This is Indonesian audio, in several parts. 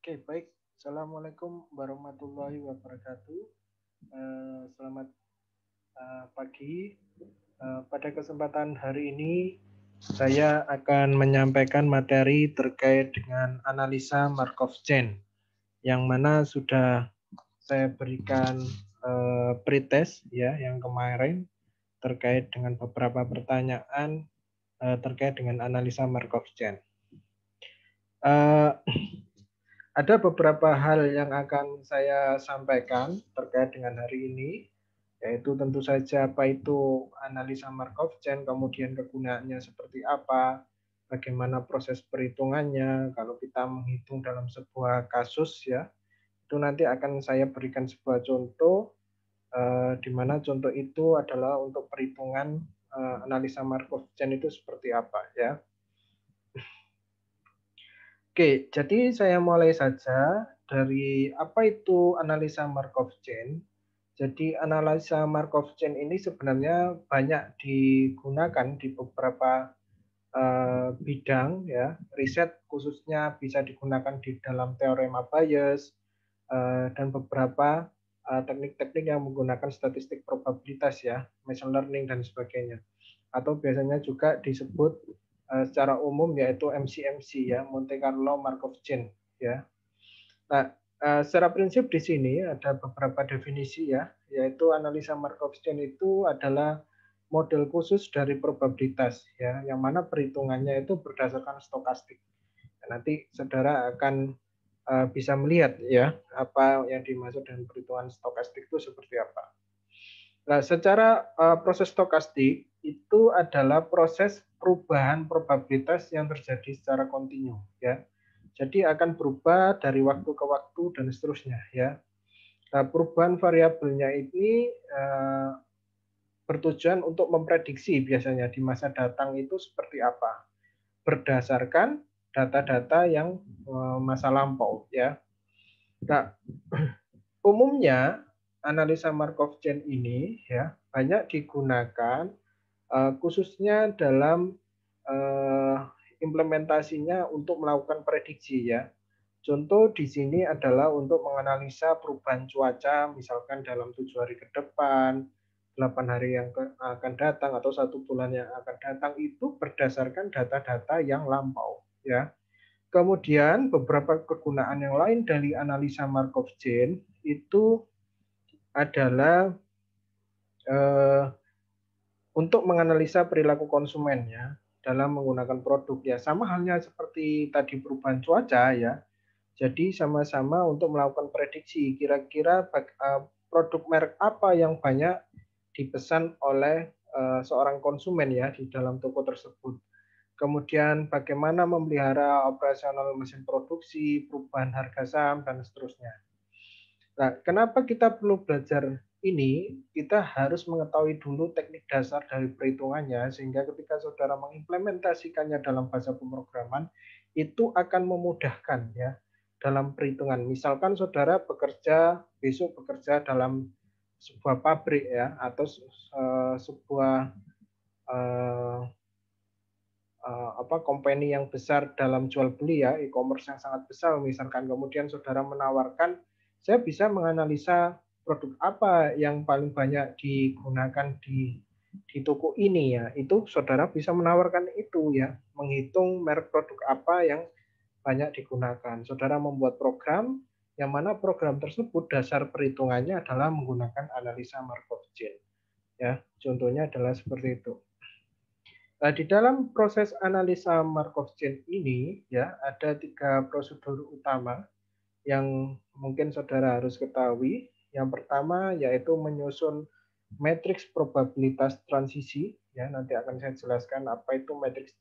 Oke, baik. Assalamualaikum warahmatullahi wabarakatuh. Selamat pagi. Pada kesempatan hari ini, saya akan menyampaikan materi terkait dengan analisa Markov chain, yang mana sudah saya berikan pretest ya yang kemarin terkait dengan beberapa pertanyaan terkait dengan analisa Markov chain. Ada beberapa hal yang akan saya sampaikan terkait dengan hari ini, yaitu tentu saja apa itu analisa Markov chain, kemudian kegunaannya seperti apa, bagaimana proses perhitungannya, kalau kita menghitung dalam sebuah kasus ya, itu nanti akan saya berikan sebuah contoh, di mana contoh itu adalah untuk perhitungan analisa Markov chain itu seperti apa ya. Oke, jadi saya mulai saja dari apa itu analisa Markov chain. Jadi analisa Markov chain ini sebenarnya banyak digunakan di beberapa bidang ya, riset khususnya bisa digunakan di dalam teorema Bayes dan beberapa teknik-teknik yang menggunakan statistik probabilitas ya, machine learning dan sebagainya. Atau biasanya juga disebut secara umum yaitu MCMC ya, Monte Carlo Markov chain ya. Nah, secara prinsip di sini ada beberapa definisi ya, yaitu analisa Markov chain itu adalah model khusus dari probabilitas ya, yang mana perhitungannya itu berdasarkan stokastik. Nanti saudara akan bisa melihat ya apa yang dimaksud dengan perhitungan stokastik itu seperti apa. Nah, secara proses stokastik itu adalah proses perubahan probabilitas yang terjadi secara kontinu ya. Jadi akan berubah dari waktu ke waktu dan seterusnya ya. Nah, perubahan variabelnya ini bertujuan untuk memprediksi biasanya di masa datang itu seperti apa berdasarkan data-data yang masa lampau ya. Nah, umumnya analisa Markov chain ini ya banyak digunakan khususnya dalam implementasinya untuk melakukan prediksi ya. Contoh di sini adalah untuk menganalisa perubahan cuaca, misalkan dalam 7 hari ke depan, 8 hari yang akan datang, atau 1 bulan yang akan datang, itu berdasarkan data-data yang lampau. Ya. Kemudian beberapa kegunaan yang lain dari analisa Markov chain itu adalah untuk menganalisa perilaku konsumen ya dalam menggunakan produk ya, sama halnya seperti tadi perubahan cuaca ya. Jadi sama-sama untuk melakukan prediksi kira-kira produk merek apa yang banyak dipesan oleh seorang konsumen ya di dalam toko tersebut. Kemudian bagaimana memelihara operasional mesin produksi, perubahan harga saham dan seterusnya. Nah, kenapa kita perlu belajar ini? Kita harus mengetahui dulu teknik dasar dari perhitungannya, sehingga ketika saudara mengimplementasikannya dalam bahasa pemrograman, itu akan memudahkan ya dalam perhitungan. Misalkan saudara besok bekerja dalam sebuah pabrik ya, atau sebuah company yang besar dalam jual beli ya, e-commerce yang sangat besar misalkan, kemudian saudara menawarkan saya bisa menganalisa produk apa yang paling banyak digunakan di toko ini ya, itu saudara bisa menawarkan itu ya, menghitung merek produk apa yang banyak digunakan. Saudara membuat program yang mana program tersebut dasar perhitungannya adalah menggunakan analisa Markov chain ya, contohnya adalah seperti itu. Nah, di dalam proses analisa Markov chain ini ya ada 3 prosedur utama yang mungkin saudara harus ketahui. Yang pertama yaitu menyusun matriks probabilitas transisi ya, nanti akan saya jelaskan apa itu matriks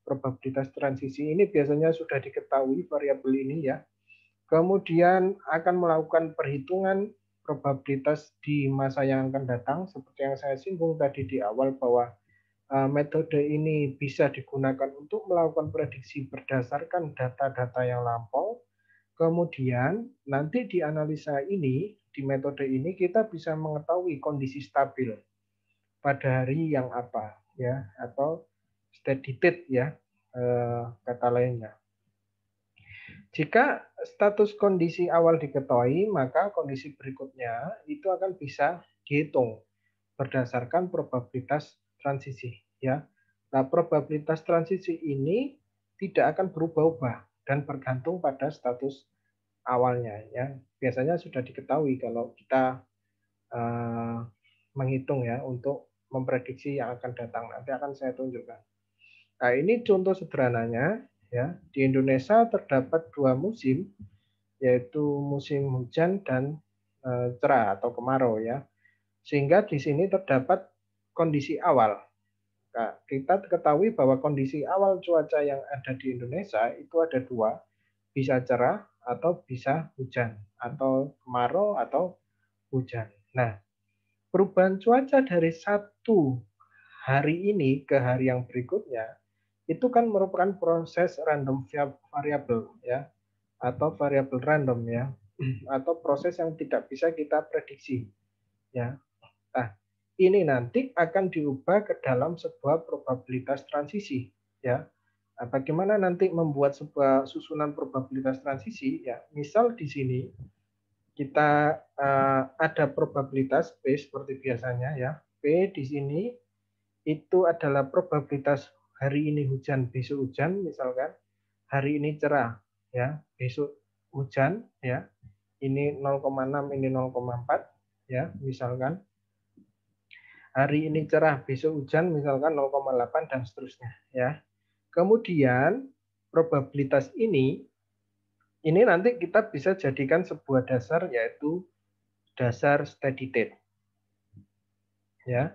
probabilitas transisi. Ini biasanya sudah diketahui variabel ini ya. Kemudian akan melakukan perhitungan probabilitas di masa yang akan datang seperti yang saya singgung tadi di awal bahwa metode ini bisa digunakan untuk melakukan prediksi berdasarkan data-data yang lampau. Kemudian nanti di analisa ini, di metode ini kita bisa mengetahui kondisi stabil pada hari yang apa ya, atau steady state ya kata lainnya. Jika status kondisi awal diketahui, maka kondisi berikutnya itu akan bisa dihitung berdasarkan probabilitas transisi, ya. Nah, probabilitas transisi ini tidak akan berubah-ubah dan bergantung pada status awalnya, ya. Biasanya sudah diketahui kalau kita uh, menghitung ya untuk memprediksi yang akan datang. Nanti akan saya tunjukkan. Nah, ini contoh sederhananya ya. Di Indonesia terdapat dua musim, yaitu musim hujan dan cerah atau kemarau ya. Sehingga di sini terdapat kondisi awal. Nah, kita ketahui bahwa kondisi awal cuaca yang ada di Indonesia itu ada dua, bisa cerah atau bisa hujan, atau kemarau atau hujan. Nah, perubahan cuaca dari satu hari ini ke hari yang berikutnya itu kan merupakan proses random variable ya, atau variabel random ya, atau proses yang tidak bisa kita prediksi ya. Nah, ini nanti akan diubah ke dalam sebuah probabilitas transisi ya. Nah, bagaimana nanti membuat sebuah susunan probabilitas transisi ya? Misal di sini kita ada probabilitas P seperti biasanya ya. P di sini itu adalah probabilitas hari ini hujan, besok hujan misalkan. Hari ini cerah ya, besok hujan ya. Ini 0,6, ini 0,4 ya, misalkan. Hari ini cerah, besok hujan misalkan 0,8 dan seterusnya ya. Kemudian probabilitas ini nanti kita bisa jadikan sebuah dasar yaitu dasar steady state. Ya.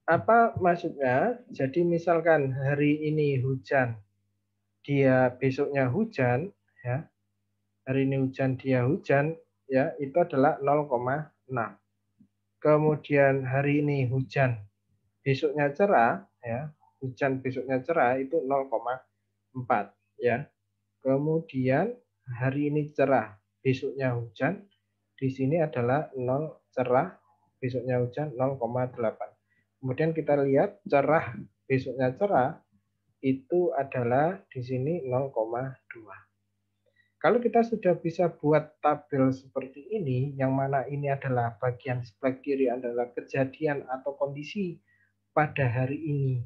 Apa maksudnya? Jadi misalkan hari ini hujan, dia besoknya hujan ya. Hari ini hujan, dia hujan ya, itu adalah 0,6. Kemudian hari ini hujan, besoknya cerah ya, hujan besoknya cerah itu 0,4 ya. Kemudian hari ini cerah, besoknya hujan, di sini adalah 0 cerah, besoknya hujan 0,8. Kemudian kita lihat cerah, besoknya cerah itu adalah di sini 0,2. Kalau kita sudah bisa buat tabel seperti ini, yang mana ini adalah bagian sebelah kiri adalah kejadian atau kondisi pada hari ini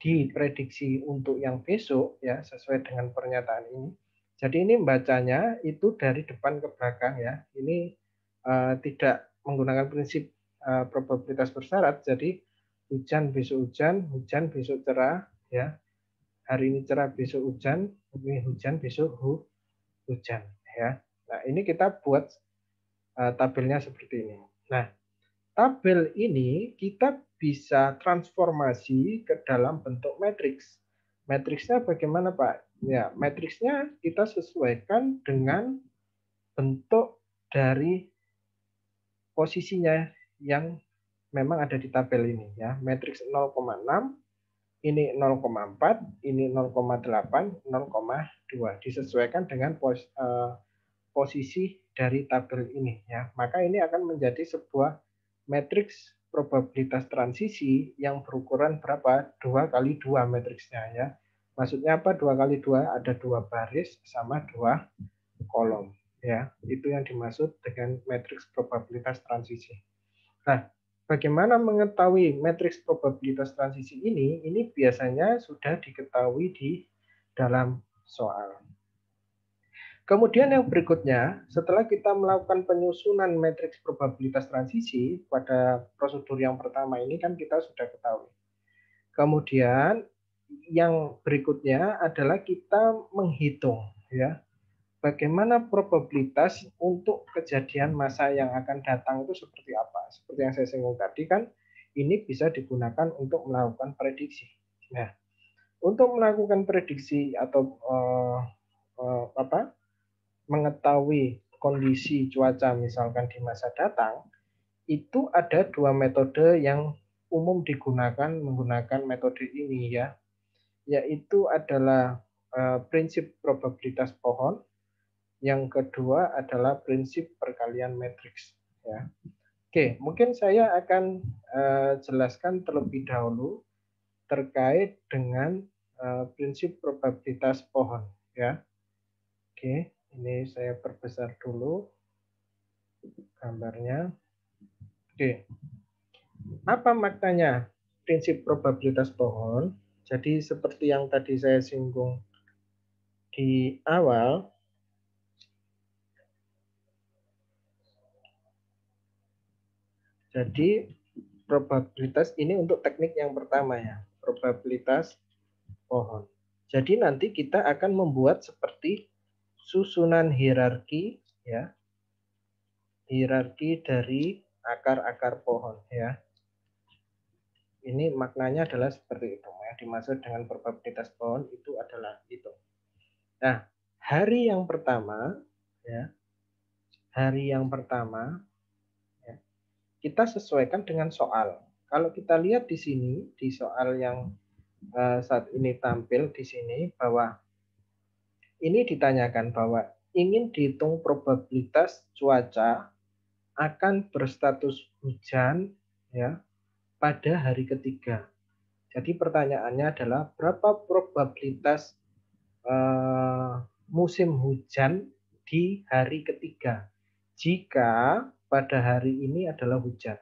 diprediksi untuk yang besok ya sesuai dengan pernyataan ini. Jadi ini membacanya itu dari depan ke belakang ya. Ini tidak menggunakan prinsip probabilitas bersyarat. Jadi hujan besok hujan, hujan besok cerah ya. Hari ini cerah besok hujan, ini hujan besok hujan ya. Nah, ini kita buat tabelnya seperti ini. Nah, tabel ini kita bisa transformasi ke dalam bentuk matriks. Matriksnya bagaimana, Pak? Ya, matriksnya kita sesuaikan dengan bentuk dari posisinya yang memang ada di tabel ini ya. Matriks 0,6, ini 0,4, ini 0,8, 0,2. Disesuaikan dengan posisi dari tabel ini ya. Maka ini akan menjadi sebuah matriks probabilitas transisi yang berukuran berapa? 2 kali 2 matriksnya ya. Maksudnya apa? 2 kali 2 ada 2 baris sama 2 kolom ya. Itu yang dimaksud dengan matriks probabilitas transisi. Nah, bagaimana mengetahui matriks probabilitas transisi ini? Ini biasanya sudah diketahui di dalam soal. Kemudian yang berikutnya, setelah kita melakukan penyusunan matriks probabilitas transisi pada prosedur yang pertama ini kan kita sudah ketahui. Kemudian yang berikutnya adalah kita menghitung ya, bagaimana probabilitas untuk kejadian masa yang akan datang itu seperti apa. Seperti yang saya singgung tadi kan, ini bisa digunakan untuk melakukan prediksi. Nah, untuk melakukan prediksi atau mengetahui kondisi cuaca misalkan di masa datang, itu ada dua metode yang umum digunakan menggunakan metode ini ya, yaitu adalah prinsip probabilitas pohon, yang kedua adalah prinsip perkalian matriks ya. Oke, mungkin saya akan jelaskan terlebih dahulu terkait dengan prinsip probabilitas pohon ya. Oke, Ini saya perbesar dulu gambarnya. Oke. Apa maknanya prinsip probabilitas pohon? Jadi seperti yang tadi saya singgung di awal, jadi probabilitas ini untuk teknik yang pertama ya, probabilitas pohon. Jadi nanti kita akan membuat seperti susunan hierarki ya, hierarki dari akar-akar pohon ya. Ini maknanya adalah seperti itu. Yang dimaksud dengan probabilitas pohon itu adalah itu. Nah, hari yang pertama ya, hari yang pertama ya, kita sesuaikan dengan soal. Kalau kita lihat di sini di soal yang saat ini tampil di sini bahwa ini ditanyakan bahwa ingin dihitung probabilitas cuaca akan berstatus hujan ya pada hari ketiga. Jadi pertanyaannya adalah berapa probabilitas musim hujan di hari ketiga jika pada hari ini adalah hujan.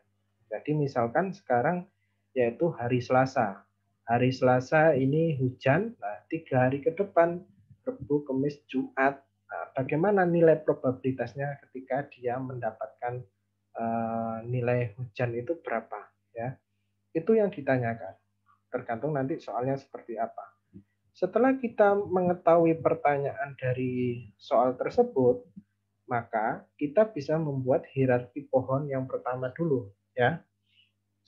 Jadi misalkan sekarang yaitu hari Selasa. Hari Selasa ini hujan, nah 3 hari ke depan, Rabu, Kamis, Jumat. Nah, bagaimana nilai probabilitasnya ketika dia mendapatkan nilai hujan itu berapa? Ya, itu yang ditanyakan. Tergantung nanti soalnya seperti apa. Setelah kita mengetahui pertanyaan dari soal tersebut, maka kita bisa membuat hierarki pohon yang pertama dulu, ya.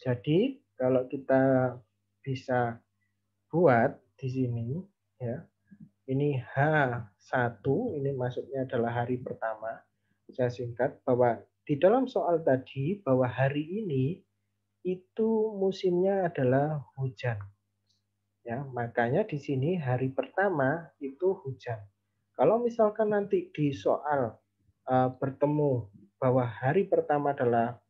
Jadi kalau kita bisa buat di sini, ya, ini H1, ini maksudnya adalah hari pertama. Saya singkat bahwa di dalam soal tadi bahwa hari ini itu musimnya adalah hujan. Ya, makanya di sini hari pertama itu hujan. Kalau misalkan nanti di soal bertemu bahwa hari pertama adalah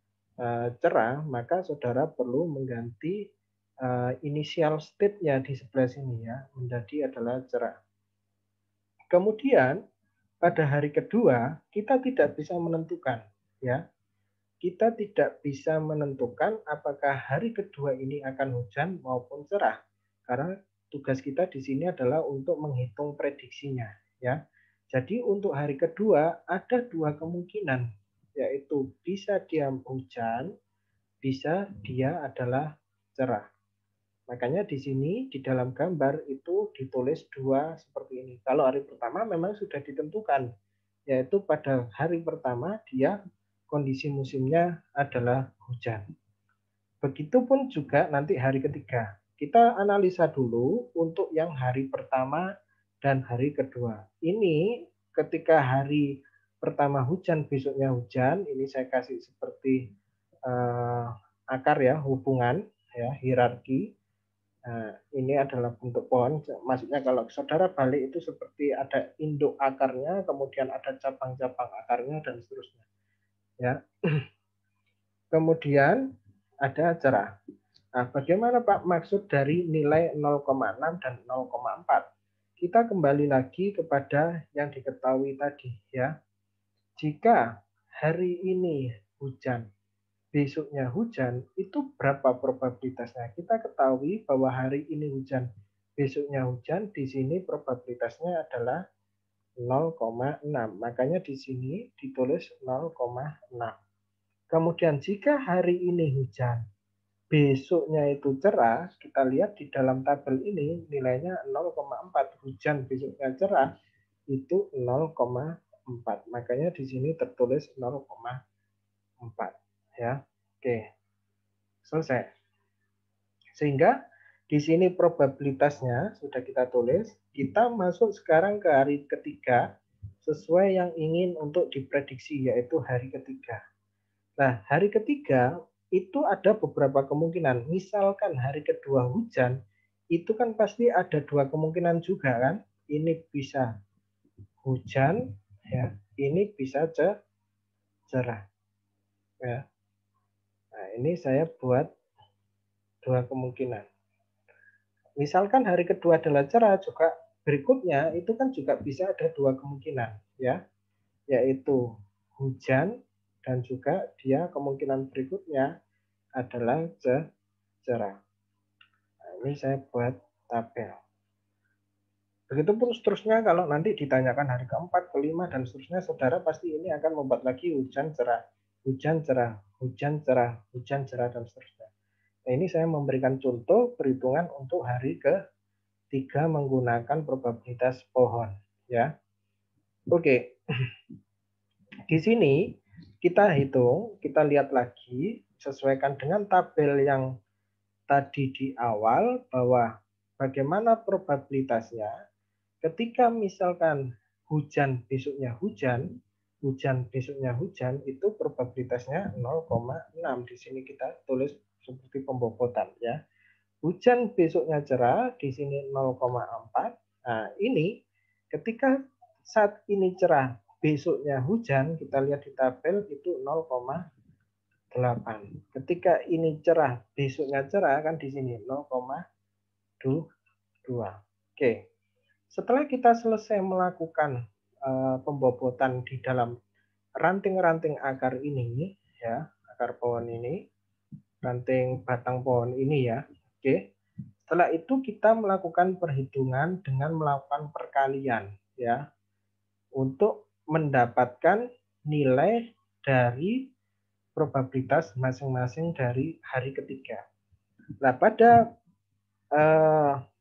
cerah, maka saudara perlu mengganti inisial state-nya di sebelah sini ya, menjadi adalah cerah. Kemudian pada hari kedua kita tidak bisa menentukan ya. Kita tidak bisa menentukan apakah hari kedua ini akan hujan maupun cerah. Karena tugas kita di sini adalah untuk menghitung prediksinya ya. Jadi untuk hari kedua ada 2 kemungkinan, yaitu bisa dia hujan, bisa dia adalah cerah. Makanya di sini di dalam gambar itu ditulis 2 seperti ini. Kalau hari pertama memang sudah ditentukan, yaitu pada hari pertama dia kondisi musimnya adalah hujan. Begitupun juga nanti hari ketiga. Kita analisa dulu untuk yang hari pertama dan hari kedua. Ini ketika hari pertama hujan, besoknya hujan, ini saya kasih seperti akar ya, hubungan ya, hierarki. Nah, ini adalah bentuk pohon. Maksudnya kalau saudara balik itu seperti ada induk akarnya, kemudian ada cabang-cabang akarnya dan seterusnya. Ya. Kemudian ada cerah. Nah, bagaimana Pak maksud dari nilai 0,6 dan 0,4? Kita kembali lagi kepada yang diketahui tadi ya. Jika hari ini hujan, besoknya hujan, itu berapa probabilitasnya? Kita ketahui bahwa hari ini hujan, besoknya hujan, di sini probabilitasnya adalah 0,6. Makanya di sini ditulis 0,6. Kemudian jika hari ini hujan, besoknya itu cerah, kita lihat di dalam tabel ini nilainya 0,4. Hujan besoknya cerah itu 0,4. Makanya di sini tertulis 0,4 ya. Oke. Selesai. Sehingga di sini probabilitasnya sudah kita tulis. Kita masuk sekarang ke hari ketiga sesuai yang ingin untuk diprediksi yaitu hari ketiga. Nah, hari ketiga itu ada beberapa kemungkinan. Misalkan hari kedua hujan, itu kan pasti ada 2 kemungkinan juga kan. Ini bisa hujan, ya. Ini bisa cerah. Ya. Nah, ini saya buat 2 kemungkinan. Misalkan hari kedua adalah cerah juga berikutnya itu kan juga bisa ada dua kemungkinan ya, yaitu hujan dan juga dia kemungkinan berikutnya adalah cerah. Nah, ini saya buat tabel. Begitupun seterusnya kalau nanti ditanyakan hari keempat, kelima, dan seterusnya, saudara pasti ini akan membuat lagi hujan cerah, hujan cerah, hujan cerah, hujan cerah, dan seterusnya. Nah, ini saya memberikan contoh perhitungan untuk hari ketiga menggunakan probabilitas pohon. Ya, oke. Di sini kita hitung, kita lihat lagi, sesuaikan dengan tabel yang tadi di awal bahwa bagaimana probabilitasnya ketika misalkan hujan besoknya hujan, hujan besoknya hujan, itu probabilitasnya 0,6. Di sini kita tulis seperti pembobotan ya. Hujan besoknya cerah, di sini 0,4. Nah, ini ketika saat ini cerah, besoknya hujan, kita lihat di tabel itu 0,8. Ketika ini cerah, besoknya cerah, kan di sini 0,2. Oke. Setelah kita selesai melakukan pembobotan di dalam ranting-ranting akar ini, ya, akar pohon ini, ranting batang pohon ini ya, oke. Setelah itu kita melakukan perhitungan dengan melakukan perkalian, ya, untuk mendapatkan nilai dari probabilitas masing-masing dari hari ketiga. Nah, pada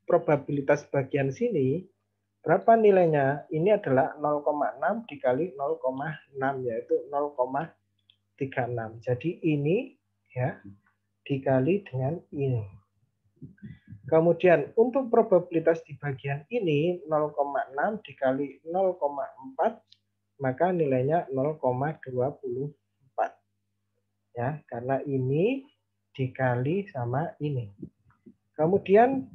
probabilitas bagian sini, berapa nilainya? Ini adalah 0,6 dikali 0,6, yaitu 0,36. Jadi ini ya dikali dengan ini. Kemudian untuk probabilitas di bagian ini 0,6 dikali 0,4, maka nilainya 0,24. Ya, karena ini dikali sama ini. Kemudian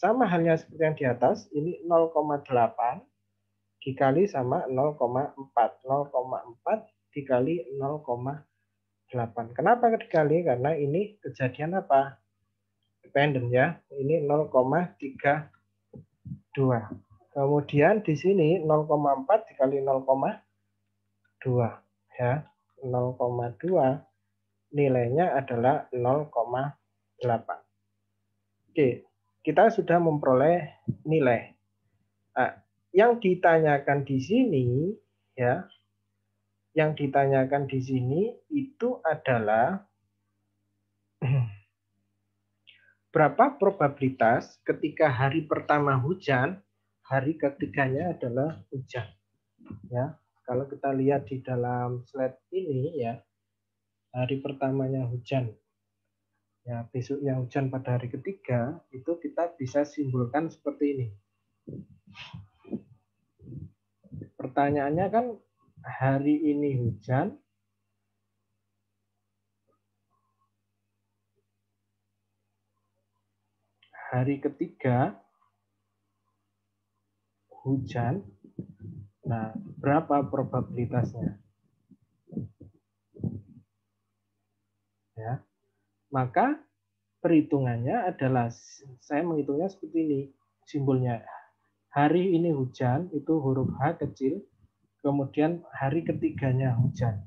sama halnya seperti yang di atas, ini 0,8 dikali sama 0,4. 0,4 dikali 0,8. Kenapa dikali? Karena ini kejadian apa? Dependent ya. Ini 0,32. Kemudian di sini 0,4 dikali 0,2 ya. 0,2 nilainya adalah 0,8. Oke, kita sudah memperoleh nilai. Nah, yang ditanyakan di sini ya, yang ditanyakan di sini itu adalah berapa probabilitas ketika hari pertama hujan, hari ketiganya adalah hujan. Ya, kalau kita lihat di dalam slide ini ya, hari pertamanya hujan. Ya, besoknya hujan pada hari ketiga, itu kita bisa simpulkan seperti ini. Pertanyaannya kan hari ini hujan, hari ketiga hujan. Nah, berapa probabilitasnya? Ya. Maka perhitungannya adalah saya menghitungnya seperti ini. Simbolnya hari ini hujan itu huruf H kecil, kemudian hari ketiganya hujan.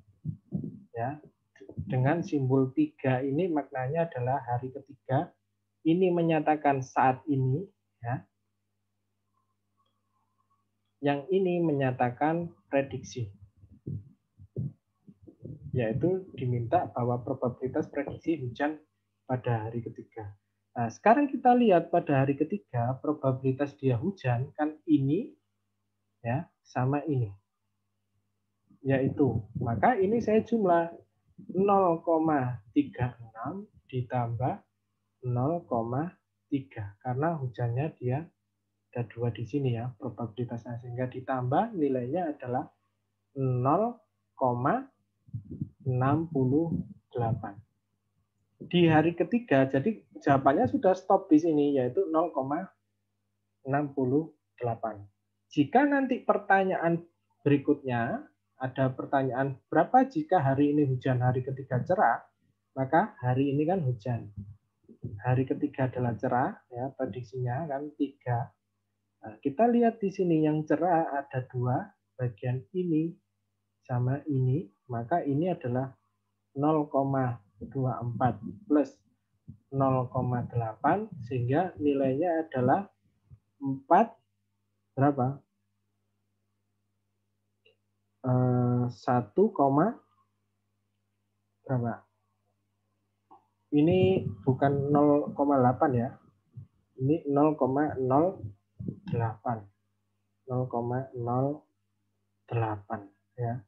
Ya. Dengan simbol 3 ini maknanya adalah hari ketiga. Ini menyatakan saat ini ya. Yang ini menyatakan prediksi. Yaitu diminta bahwa probabilitas prediksi hujan pada hari ketiga. Nah, sekarang kita lihat pada hari ketiga probabilitas dia hujan kan ini ya sama ini. Yaitu, maka ini saya jumlah 0,36 ditambah 0,3 karena hujannya dia ada 2 di sini ya probabilitasnya, sehingga ditambah nilainya adalah 0,68 di hari ketiga. Jadi jawabannya sudah stop di sini yaitu 0,68. Jika nanti pertanyaan berikutnya ada pertanyaan berapa jika hari ini hujan, hari ketiga cerah, maka hari ini kan hujan. Hari ketiga adalah cerah ya, prediksinya kan 3. Nah, kita lihat di sini yang cerah ada dua, bagian ini sama ini, maka ini adalah 0,24 plus 0,8 sehingga nilainya adalah 4 berapa? 1, berapa? Ini bukan 0,8 ya. Ini 0,08. 0,08 ya.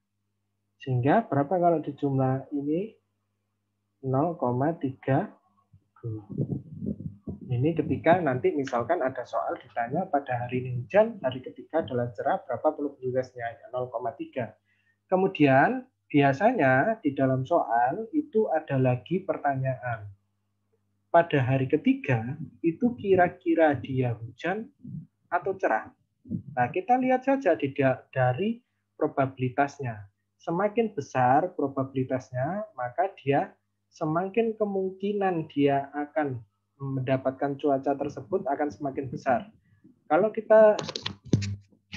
Sehingga berapa kalau dijumlah ini? 0,32. Ini ketika nanti misalkan ada soal ditanya pada hari ini hujan, hari ketiga adalah cerah, berapa probabilitasnya? 0,3. Kemudian biasanya di dalam soal itu ada lagi pertanyaan. Pada hari ketiga itu kira-kira dia hujan atau cerah. Nah, kita lihat saja dari probabilitasnya. Semakin besar probabilitasnya, maka dia semakin kemungkinan dia akan mendapatkan cuaca tersebut akan semakin besar. Kalau kita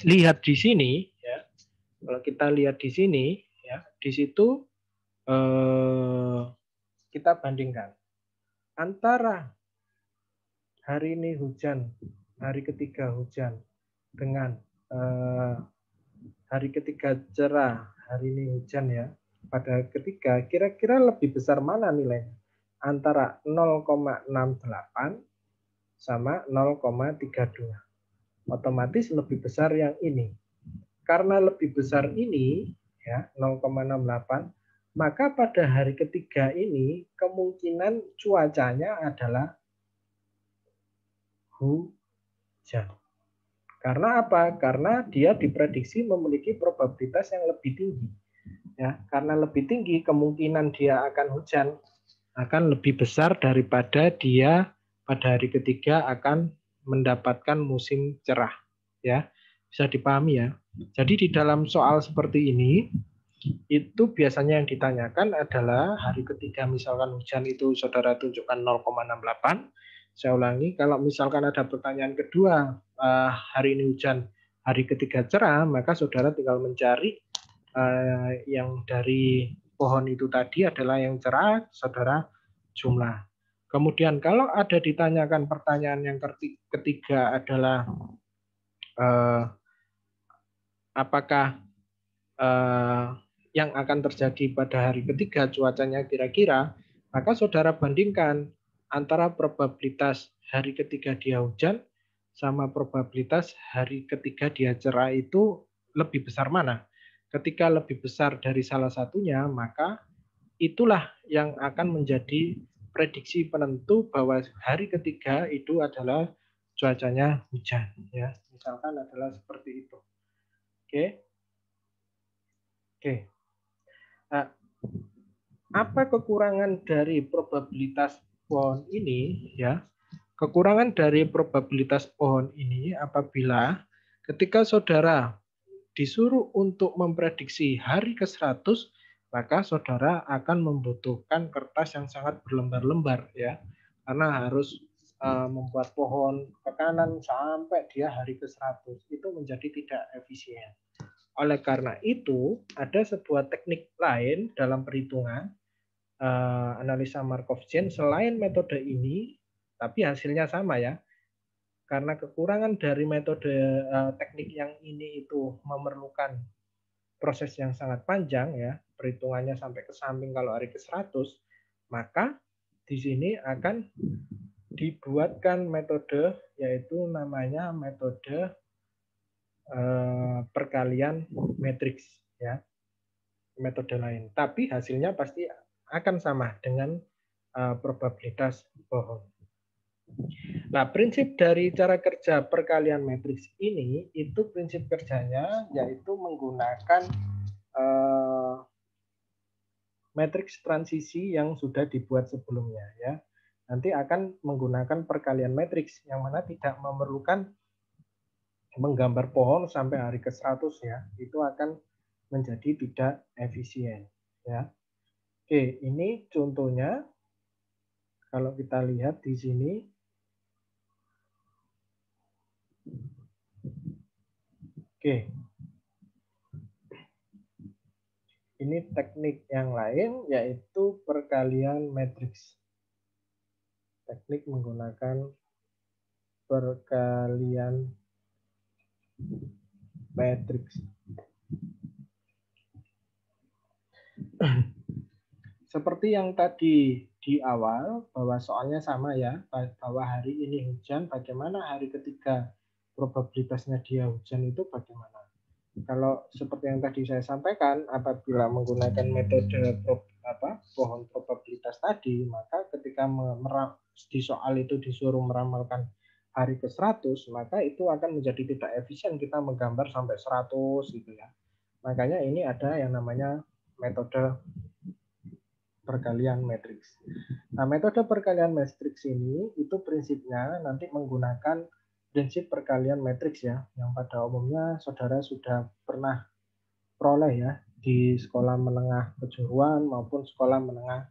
lihat di sini, ya, kalau kita lihat di sini, ya, di situ kita bandingkan antara hari ini hujan, hari ketiga hujan dengan hari ketiga cerah, hari ini hujan ya. Pada ketiga, kira-kira lebih besar mana nilainya? Antara 0,68 sama 0,32. Otomatis lebih besar yang ini. Karena lebih besar ini, ya 0,68, maka pada hari ketiga ini kemungkinan cuacanya adalah hujan. Karena apa? Karena dia diprediksi memiliki probabilitas yang lebih tinggi. Ya, karena lebih tinggi kemungkinan dia akan hujan akan lebih besar daripada dia pada hari ketiga akan mendapatkan musim cerah. Ya, bisa dipahami ya. Jadi di dalam soal seperti ini itu biasanya yang ditanyakan adalah hari ketiga misalkan hujan itu saudara tunjukkan 0,68. Saya ulangi, kalau misalkan ada pertanyaan kedua, hari ini hujan, hari ketiga cerah, maka saudara tinggal mencari yang dari pohon itu tadi adalah yang cerah, saudara jumlah. Kemudian kalau ada ditanyakan pertanyaan yang ketiga adalah apakah yang akan terjadi pada hari ketiga cuacanya kira-kira, maka saudara bandingkan antara probabilitas hari ketiga dia hujan sama probabilitas hari ketiga dia cerah itu lebih besar mana? Ketika lebih besar dari salah satunya, maka itulah yang akan menjadi prediksi penentu bahwa hari ketiga itu adalah cuacanya hujan. Ya, misalkan adalah seperti itu. Oke. Oke. Nah, apa kekurangan dari probabilitas pohon ini? Ya, kekurangan dari probabilitas pohon ini apabila ketika saudara disuruh untuk memprediksi hari ke-100, maka saudara akan membutuhkan kertas yang sangat berlembar-lembar ya. Karena harus membuat pohon ke kanan sampai dia hari ke-100. Itu menjadi tidak efisien. Oleh karena itu, ada sebuah teknik lain dalam perhitungan analisa Markov-Chain selain metode ini, tapi hasilnya sama ya. Karena kekurangan dari metode teknik yang ini itu memerlukan proses yang sangat panjang ya, perhitungannya sampai ke samping kalau hari ke-100, maka di sini akan dibuatkan metode yaitu namanya metode perkalian matriks ya, metode lain. Tapi hasilnya pasti akan sama dengan probabilitas bohong. Nah, prinsip dari cara kerja perkalian matriks ini itu prinsip kerjanya yaitu menggunakan matriks transisi yang sudah dibuat sebelumnya ya. Nanti akan menggunakan perkalian matriks yang mana tidak memerlukan menggambar pohon sampai hari ke-100 ya. Itu akan menjadi tidak efisien ya. Oke, ini contohnya. Kalau kita lihat di sini Oke. Ini teknik yang lain yaitu perkalian matriks. Teknik menggunakan perkalian matriks. Seperti yang tadi di awal, bahwa soalnya sama ya, bahwa hari ini hujan, bagaimana hari ketiga probabilitasnya dia hujan itu bagaimana. Kalau seperti yang tadi saya sampaikan, apabila menggunakan metode pohon probabilitas tadi, maka ketika di soal itu disuruh meramalkan hari ke 100, maka itu akan menjadi tidak efisien kita menggambar sampai 100 gitu ya. Makanya ini ada yang namanya metode perkalian matriks. Nah, metode perkalian matriks ini itu prinsipnya nanti menggunakan prinsip perkalian matriks ya, yang pada umumnya saudara sudah pernah peroleh ya di sekolah menengah kejuruan maupun sekolah menengah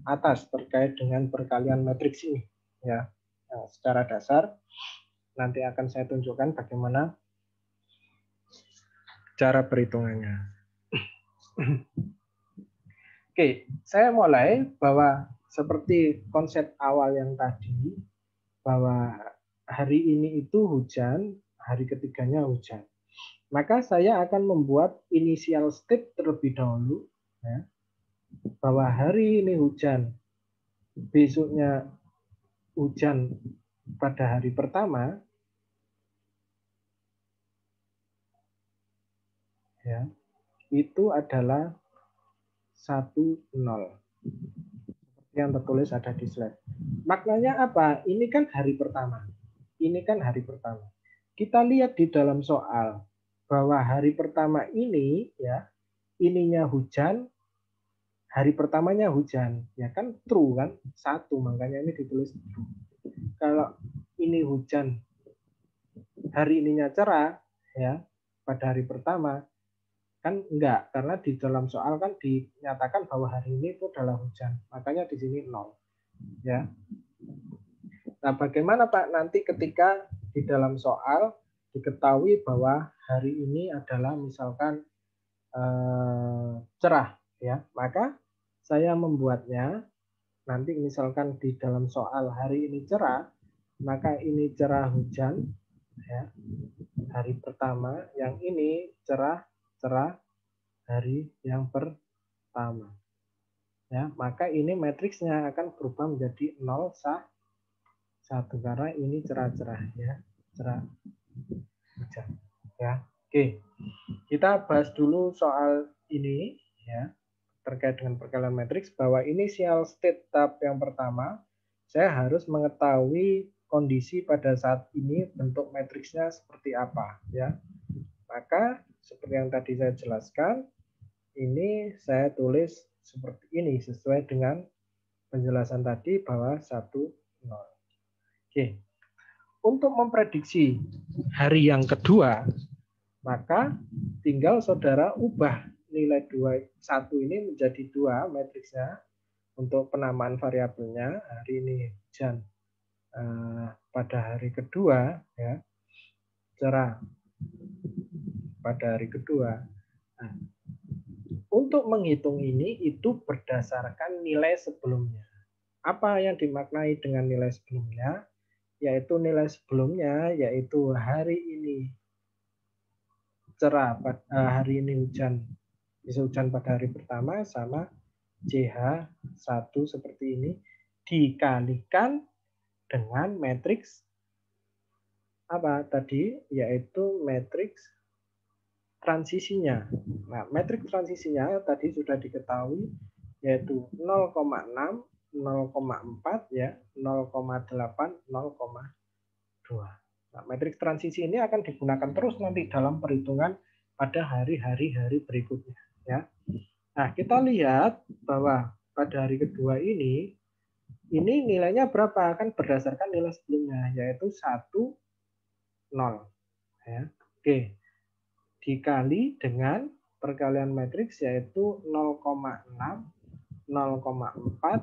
atas terkait dengan perkalian matriks ini ya. Nah, secara dasar nanti akan saya tunjukkan bagaimana cara perhitungannya. Oke, saya mulai bahwa seperti konsep awal yang tadi, bahwa hari ini itu hujan, hari ketiganya hujan. Maka saya akan membuat initial state terlebih dahulu, ya, bahwa hari ini hujan, besoknya hujan pada hari pertama, ya, itu adalah 1, 0. Yang tertulis ada di slide. Maknanya apa? Ini kan hari pertama. Ini kan hari pertama. Kita lihat di dalam soal bahwa hari pertama ini ya, ininya hujan, hari pertamanya hujan, ya kan true kan? 1, makanya ini ditulis true. Kalau ini hujan, hari ininya cerah ya, pada hari pertama kan enggak, karena di dalam soal kan dinyatakan bahwa hari ini itu adalah hujan, makanya di sini 0 ya. Nah, bagaimana Pak nanti ketika di dalam soal diketahui bahwa hari ini adalah misalkan cerah ya, maka saya membuatnya nanti misalkan di dalam soal hari ini cerah, maka ini cerah hujan ya, hari pertama, yang ini cerah hari yang pertama. Ya, maka ini matriksnya akan berubah menjadi 0, 1 karena ini cerah-cerah ya, cerah hujan. Ya, oke. Kita bahas dulu soal ini ya, terkait dengan perkalian matriks, bahwa initial state tahap yang pertama, saya harus mengetahui kondisi pada saat ini bentuk matriksnya seperti apa ya. Maka seperti yang tadi saya jelaskan, ini saya tulis seperti ini sesuai dengan penjelasan tadi bahwa 1, 0. Oke. Untuk memprediksi hari yang kedua, maka tinggal saudara ubah nilai 1 ini menjadi 2 matriksnya untuk penamaan variabelnya. Hari ini hujan pada hari kedua ya, cerah pada hari kedua. Nah, untuk menghitung ini itu berdasarkan nilai sebelumnya. Apa yang dimaknai dengan nilai sebelumnya? Yaitu nilai sebelumnya yaitu hari ini cerah, hari ini hujan, bisa hujan pada hari pertama sama CH1 seperti ini dikalikan dengan matriks apa tadi, yaitu matriks transisinya. Nah, matriks transisinya tadi sudah diketahui yaitu 0,6, 0,4 ya, 0,8, 0,2. Nah, matriks transisi ini akan digunakan terus nanti dalam perhitungan pada hari-hari berikutnya ya. Nah, kita lihat bahwa pada hari kedua ini nilainya berapa? Kan berdasarkan nilai sebelumnya yaitu 1, 0 ya. Oke. Dikali dengan perkalian matriks yaitu 0,6, 0,4, 0,8,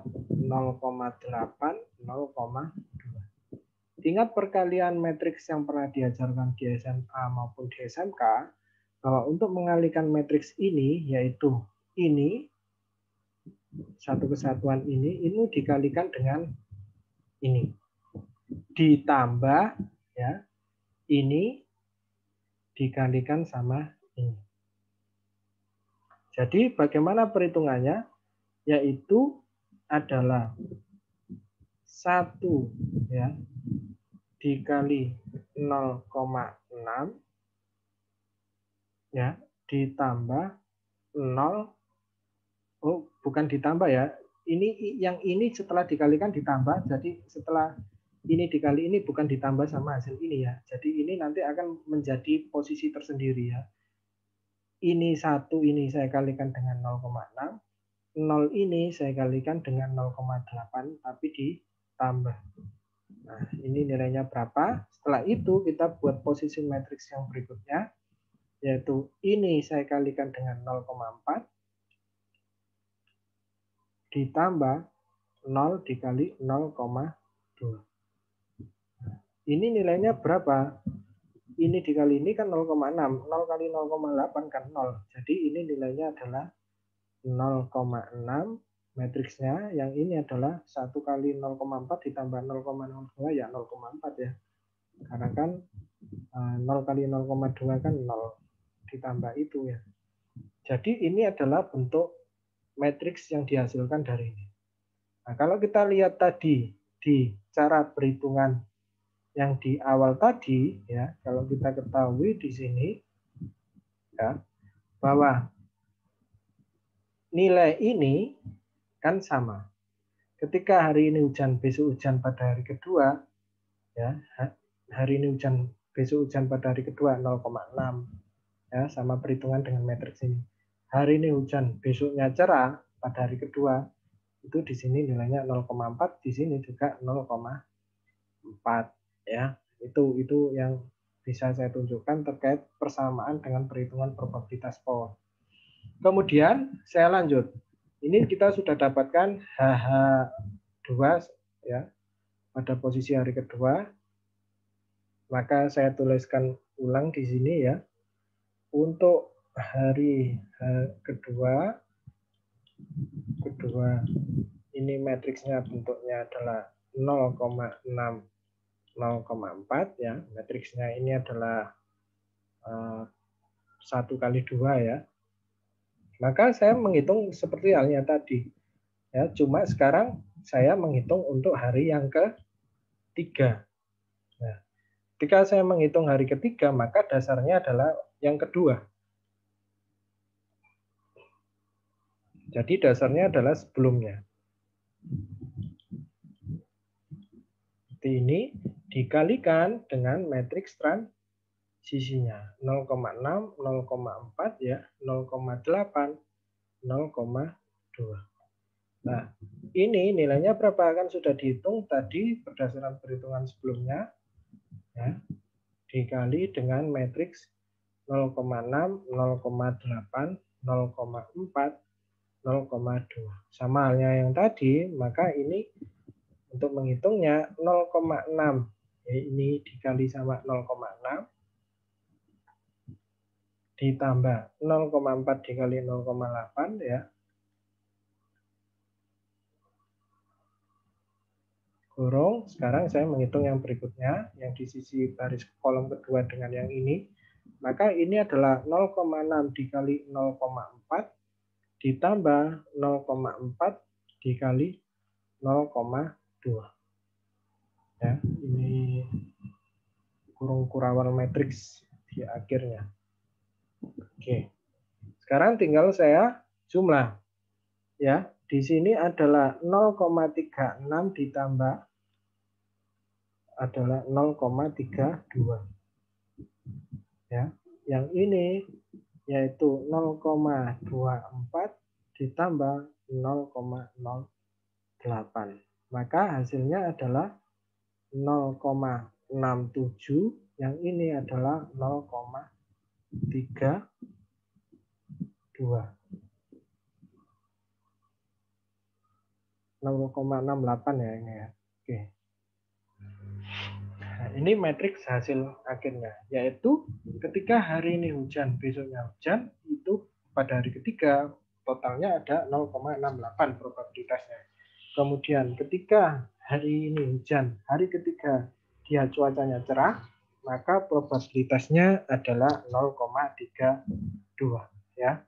0,2. Ingat perkalian matriks yang pernah diajarkan di SMA maupun di SMK, bahwa untuk mengalihkan matriks ini, yaitu ini, satu kesatuan ini dikalikan dengan ini. Ditambah, ya, ini dikalikan sama ini. Jadi bagaimana perhitungannya? Yaitu adalah 1 ya dikali 0,6 ya ditambah 0, oh bukan ditambah ya, ini yang ini setelah dikalikan ditambah, jadi setelah ini dikali ini bukan ditambah sama hasil ini ya, jadi ini nanti akan menjadi posisi tersendiri ya. Ini 1 ini saya kalikan dengan 0,6, 0 ini saya kalikan dengan 0,8 tapi ditambah. Nah, ini nilainya berapa? Setelah itu kita buat posisi matriks yang berikutnya, yaitu ini saya kalikan dengan 0,4 ditambah 0 dikali 0,2. Ini nilainya berapa? Ini dikali ini kan 0,6. 0 kali 0,8 kan 0. Jadi ini nilainya adalah 0,6 matriksnya. Yang ini adalah 1 kali 0,4 ditambah 0,02 ya 0,4 ya. Karena kan 0 kali 0,2 kan 0 ditambah itu ya. Jadi ini adalah bentuk matriks yang dihasilkan dari ini. Nah, kalau kita lihat tadi di cara perhitungan yang di awal tadi ya, kalau kita ketahui di sini ya bahwa nilai ini kan sama. Ketika hari ini hujan, besok hujan pada hari kedua ya, hari ini hujan, besok hujan pada hari kedua 0,6 ya, sama perhitungan dengan matriks ini. Hari ini hujan, besoknya cerah pada hari kedua, itu di sini nilainya 0,4, di sini juga 0,4 ya. Itu yang bisa saya tunjukkan terkait persamaan dengan perhitungan probabilitas power. Kemudian saya lanjut. Ini kita sudah dapatkan HH2 ya pada posisi hari kedua. Maka saya tuliskan ulang di sini ya. Untuk hari kedua ini matriksnya bentuknya adalah 0,6 0,4 ya. Matriksnya ini adalah 1 kali 2 ya. Maka saya menghitung seperti halnya tadi. Ya, cuma sekarang saya menghitung untuk hari yang ketiga. Nah, ketika saya menghitung hari ketiga, maka dasarnya adalah yang kedua. Jadi dasarnya adalah sebelumnya. Seperti ini dikalikan dengan matriks transisinya 0,6, 0,4 ya, 0,8, 0,2. Nah, ini nilainya berapa kan sudah dihitung tadi berdasarkan perhitungan sebelumnya ya. Dikali dengan matriks 0,6, 0,8, 0,4, 0,2. Sama halnya yang tadi, maka ini untuk menghitungnya 0,6. Ya, ini dikali sama 0,6 ditambah 0,4 dikali 0,8 ya. Kurung, sekarang saya menghitung yang berikutnya, yang di sisi baris kolom kedua dengan yang ini. Maka ini adalah 0,6 dikali 0,4 ditambah 0,4 dikali 0,2. Ya, ini kurung kurawal matriks di akhirnya. Oke. Sekarang tinggal saya jumlah. Ya, di sini adalah 0,36 ditambah adalah 0,32. Ya, yang ini yaitu 0,24 ditambah 0,08. Maka hasilnya adalah 0,67, yang ini adalah 0,32. 0,68 ya ini ya. Oke. ini matriks hasil akhirnya, yaitu ketika hari ini hujan, besoknya hujan, itu pada hari ketiga totalnya ada 0,68 probabilitasnya. Kemudian ketika hari ini hujan, hari ketiga dia cuacanya cerah, maka probabilitasnya adalah 0,32 ya.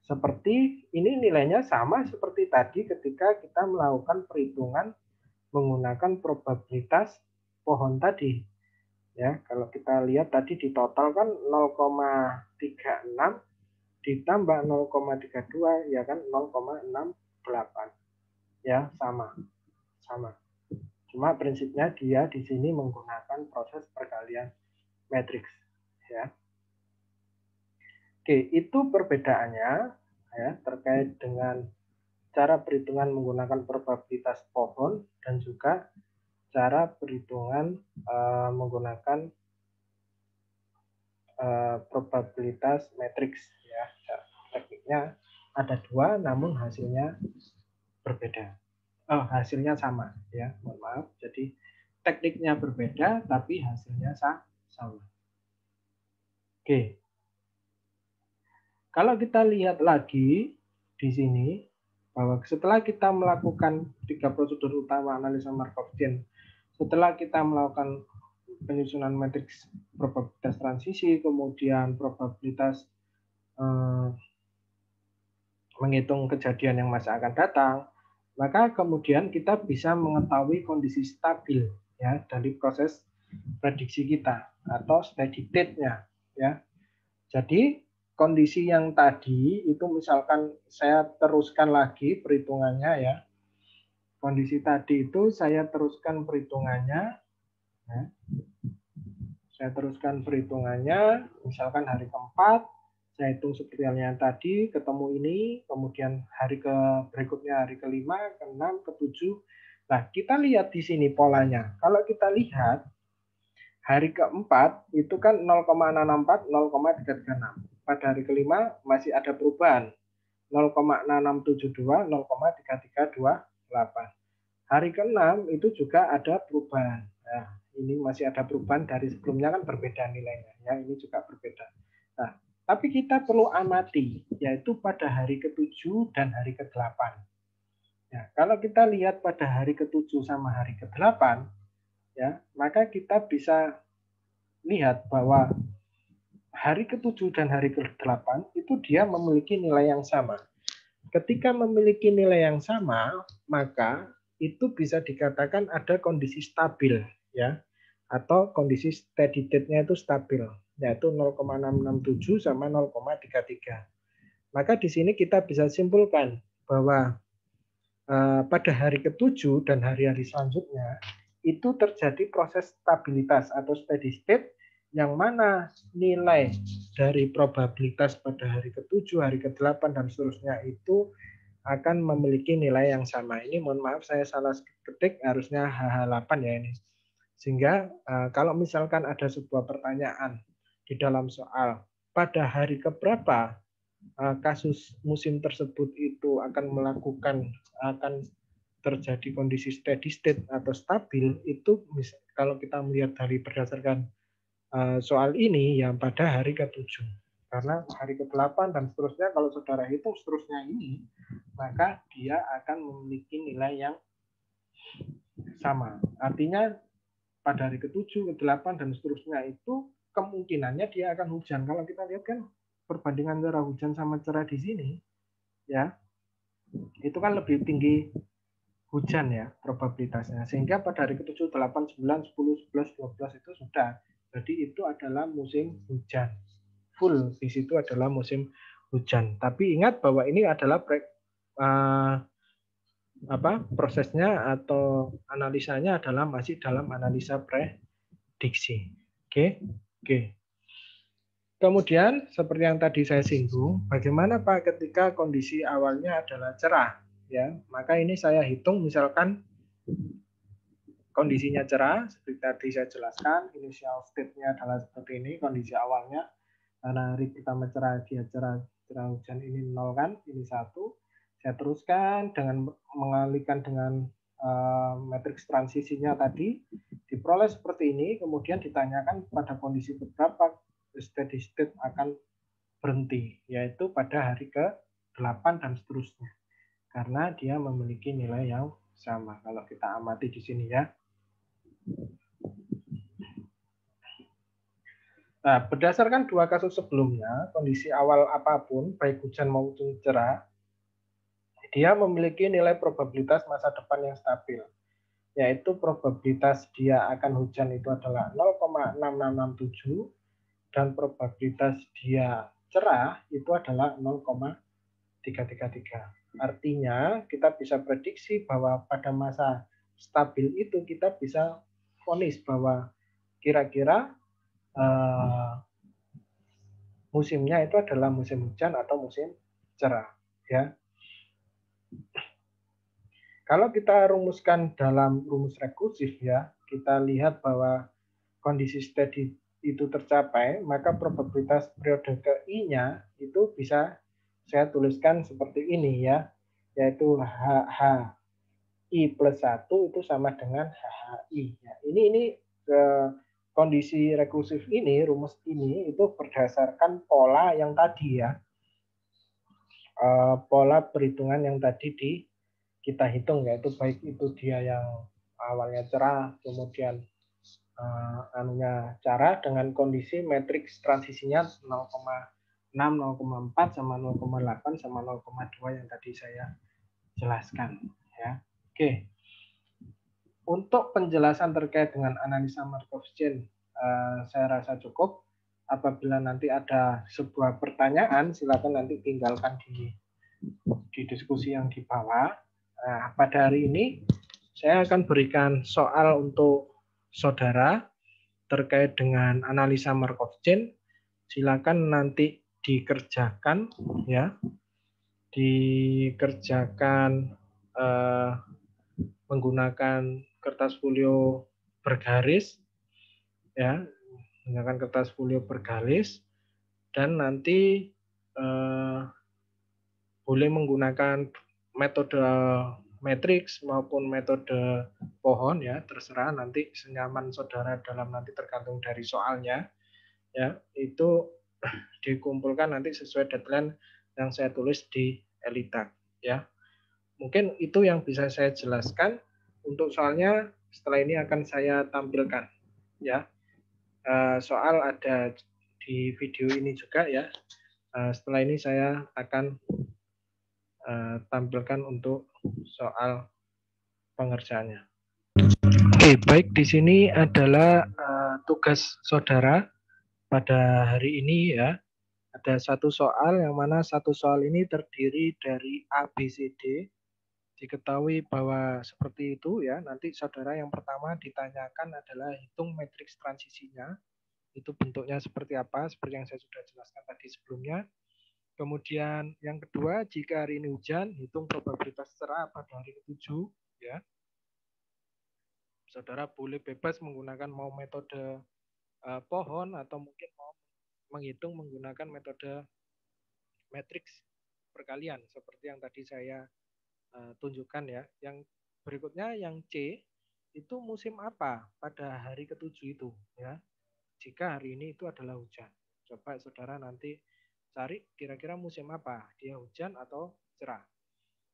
Seperti ini nilainya sama seperti tadi ketika kita melakukan perhitungan menggunakan probabilitas pohon tadi. Ya, kalau kita lihat tadi di total kan 0,36 ditambah 0,32 ya kan 0,68. Ya, sama. Sama. Cuma prinsipnya dia di sini menggunakan proses perkalian matriks ya. Oke, itu perbedaannya ya terkait dengan cara perhitungan menggunakan probabilitas pohon dan juga cara perhitungan menggunakan probabilitas matriks ya. Tekniknya ada dua namun hasilnya berbeda. Hasilnya sama ya, mohon maaf. Jadi tekniknya berbeda tapi hasilnya sama. Oke. Kalau kita lihat lagi di sini bahwa setelah kita melakukan 3 prosedur utama analisa Markov-Chain, setelah kita melakukan penyusunan matriks probabilitas transisi, kemudian probabilitas menghitung kejadian yang masih akan datang, maka kemudian kita bisa mengetahui kondisi stabil ya dari proses prediksi kita atau steady state-nya ya. Jadi kondisi yang tadi itu misalkan saya teruskan lagi perhitungannya ya. Kondisi tadi itu saya teruskan perhitungannya ya. Saya teruskan perhitungannya misalkan hari keempat saya hitung seperti yang tadi ketemu ini, kemudian hari berikutnya hari kelima, keenam, ketujuh. Nah, kita lihat di sini polanya. Kalau kita lihat hari keempat itu kan 0,664, 0,336. Pada hari kelima masih ada perubahan 0,6672, 0,3328. Hari keenam itu juga ada perubahan. Nah, ini masih ada perubahan dari sebelumnya kan berbeda nilainya. Ya, ini juga berbeda. Nah, tapi kita perlu amati, yaitu pada hari ke-7 dan hari ke-8. Ya, kalau kita lihat pada hari ke-7 sama hari ke-8, ya, maka kita bisa lihat bahwa hari ke-7 dan hari ke-8 itu dia memiliki nilai yang sama. Ketika memiliki nilai yang sama, maka itu bisa dikatakan ada kondisi stabil, ya, atau kondisi steady state-nya itu stabil, yaitu 0,667 sama 0,33. Maka di sini kita bisa simpulkan bahwa pada hari ke-7 dan hari-hari selanjutnya itu terjadi proses stabilitas atau steady state yang mana nilai dari probabilitas pada hari ke-7, hari ke-8 dan seterusnya itu akan memiliki nilai yang sama. Ini mohon maaf saya salah ketik, harusnya HH8 ya ini. Sehingga kalau misalkan ada sebuah pertanyaan di dalam soal pada hari keberapa kasus musim tersebut itu akan terjadi kondisi steady state atau stabil, itu kalau kita melihat dari berdasarkan soal ini yang pada hari ke-7. Karena hari ke-8 dan seterusnya kalau saudara hitung seterusnya ini, maka dia akan memiliki nilai yang sama. Artinya pada hari ke-7, ke-8 dan seterusnya itu kemungkinannya dia akan hujan. Kalau kita lihat kan perbandingan antara hujan sama cerah di sini ya, itu kan lebih tinggi hujan ya probabilitasnya. Sehingga pada hari ke-7, 8, 9, 10, 11, 12 itu sudah. Jadi itu adalah musim hujan. Full di situ adalah musim hujan. Tapi ingat bahwa ini adalah prosesnya atau analisanya adalah masih dalam analisa prediksi. Oke. Kemudian seperti yang tadi saya singgung, bagaimana Pak ketika kondisi awalnya adalah cerah ya. Maka ini saya hitung misalkan kondisinya cerah, seperti tadi saya jelaskan, initial state-nya adalah seperti ini, kondisi awalnya. Karena hari pertama cerah, dia cerah hujan ini 0 kan, ini 1. Saya teruskan dengan mengalihkan dengan matriks transisinya tadi diperoleh seperti ini, kemudian ditanyakan pada kondisi berapa steady state akan berhenti, yaitu pada hari ke-8 dan seterusnya. Karena dia memiliki nilai yang sama. Kalau kita amati di sini ya. Nah, berdasarkan dua kasus sebelumnya, kondisi awal apapun, baik hujan maupun cerah, dia memiliki nilai probabilitas masa depan yang stabil, yaitu probabilitas dia akan hujan itu adalah 0,6667 dan probabilitas dia cerah itu adalah 0,333. Artinya kita bisa prediksi bahwa pada masa stabil itu kita bisa vonis bahwa kira-kira musimnya itu adalah musim hujan atau musim cerah, ya. Kalau kita rumuskan dalam rumus rekursif ya, kita lihat bahwa kondisi steady itu tercapai, maka probabilitas periode ke I-nya itu bisa saya tuliskan seperti ini ya, yaitu HHI plus 1 itu sama dengan HHI. Ya, ini kondisi rekursif ini, rumus ini itu berdasarkan pola yang tadi ya. Pola perhitungan yang tadi kita hitung, yaitu baik itu dia yang awalnya cerah, kemudian anunya cerah dengan kondisi matriks transisinya 0,6, 0,4 sama 0,8 sama 0,2 yang tadi saya jelaskan ya. Oke. Untuk penjelasan terkait dengan analisa Markov-Chain saya rasa cukup. Apabila nanti ada sebuah pertanyaan, silakan nanti tinggalkan di diskusi yang di bawah. Nah, pada hari ini saya akan berikan soal untuk saudara terkait dengan analisa Markov-Chain. Silakan nanti dikerjakan ya. Dikerjakan menggunakan kertas folio bergaris ya, menggunakan kertas folio bergaris, dan nanti boleh menggunakan metode matriks maupun metode pohon ya, terserah nanti senyaman saudara dalam nanti tergantung dari soalnya ya. Itu dikumpulkan nanti sesuai deadline yang saya tulis di Elitak ya. Mungkin itu yang bisa saya jelaskan. Untuk soalnya setelah ini akan saya tampilkan ya. Soal ada di video ini juga ya. Setelah ini saya akan tampilkan untuk soal pengerjaannya. Oke, baik, di sini adalah tugas saudara pada hari ini ya. Ada satu soal yang mana satu soal ini terdiri dari A, B, C, D. Diketahui bahwa seperti itu ya. Nanti saudara yang pertama ditanyakan adalah hitung matriks transisinya. Itu bentuknya seperti apa, seperti yang saya sudah jelaskan tadi sebelumnya. Kemudian yang kedua, jika hari ini hujan, hitung probabilitas cerah pada hari ke-7 ya. Saudara boleh bebas menggunakan mau metode pohon atau mungkin mau menghitung menggunakan metode matriks perkalian seperti yang tadi saya tunjukkan ya. Yang berikutnya yang C itu musim apa pada hari ke-7 itu ya. Jika hari ini itu adalah hujan. Coba saudara nanti cari kira-kira musim apa, dia hujan atau cerah.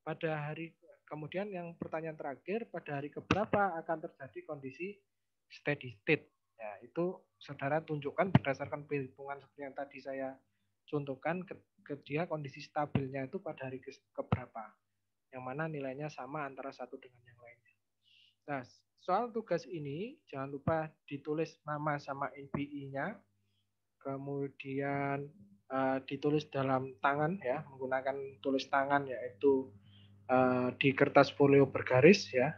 Pada hari kemudian yang pertanyaan terakhir, pada hari keberapa akan terjadi kondisi steady state. Ya, itu saudara tunjukkan berdasarkan perhitungan seperti yang tadi saya contohkan ke dia kondisi stabilnya itu pada hari keberapa. Yang mana nilainya sama antara satu dengan yang lainnya. Nah, soal tugas ini jangan lupa ditulis nama sama NPI-nya, kemudian ditulis dalam tangan ya, menggunakan tulis tangan yaitu di kertas folio bergaris ya.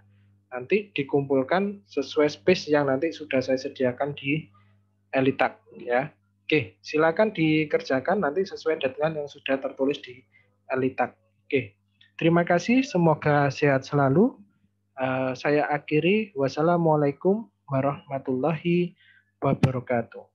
Nanti dikumpulkan sesuai space yang nanti sudah saya sediakan di Elitak ya. Oke, silakan dikerjakan nanti sesuai deadline yang sudah tertulis di Elitak. Oke. Terima kasih, semoga sehat selalu. Saya akhiri. Wassalamualaikum warahmatullahi wabarakatuh.